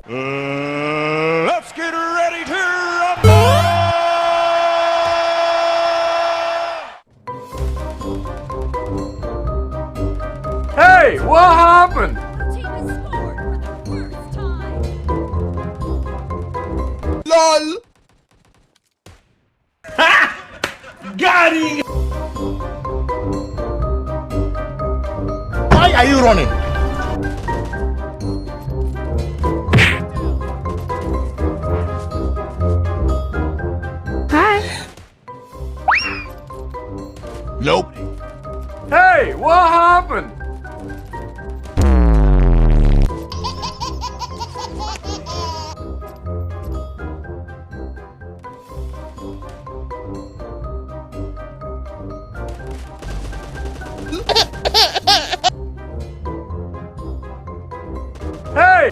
Let's get ready to rumble! Hey, what happened? Our team has scored for the first time. LOL! Ha! Got him! Why are you running? Hi. Nope. Hey, what happened? Hey!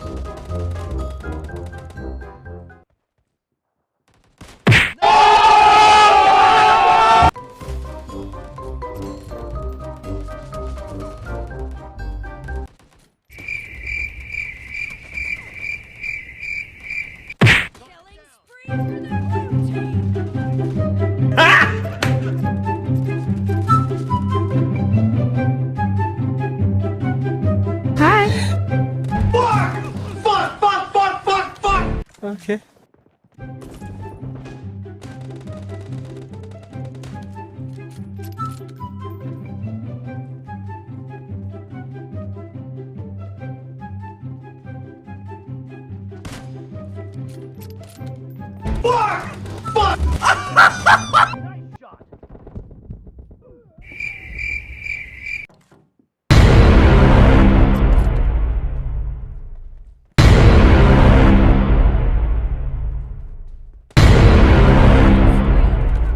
Killing spree for the blue team. Ha! Hi. Fuck! Okay.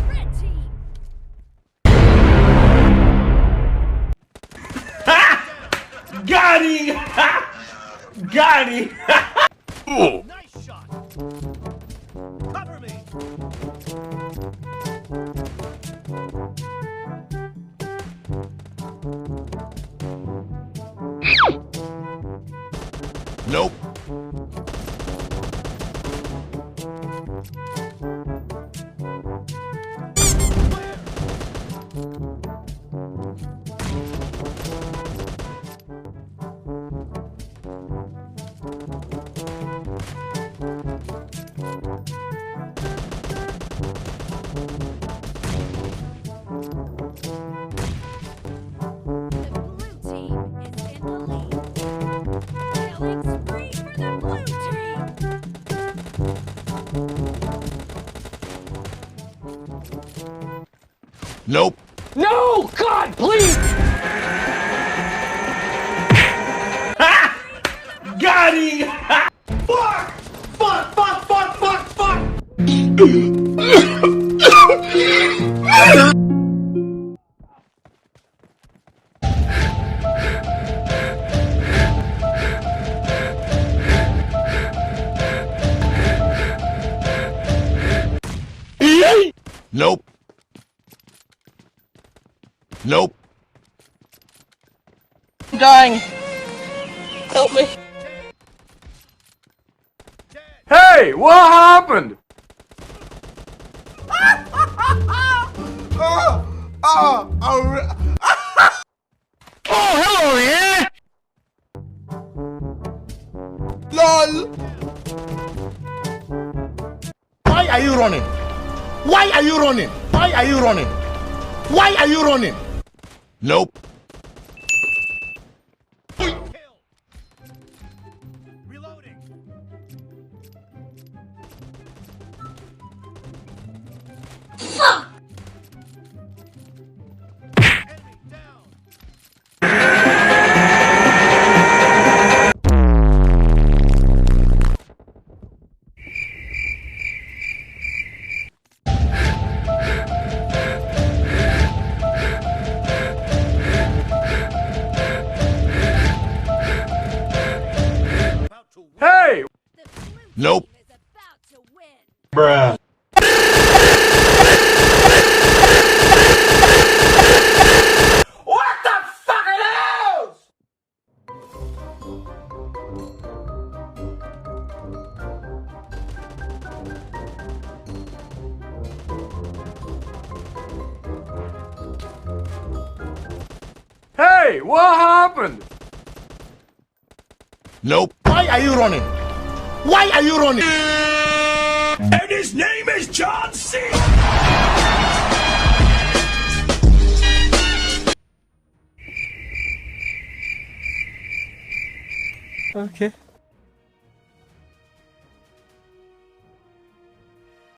Red team. Got him! Got him! Nice shot. Cover me. Nope. The blue team is in the lead. Killing spree for the blue team. Nope. No! God, please! Ha! Got him! Fuck! Fuck, fuck, fuck, fuck, fuck! Nope. Nope. I'm dying. Help me. Hey, what happened? Oh, hello there! LOL! Why are you running? Why are you running? Why are you running? Why are you running? Nope. Reloading. Enemy down. Hey! The blue Nope. team is about to win. Bruh. What the fuck are those? Hey, what happened? Nope. Why are you running? Why are you running? And his name is John C. Okay.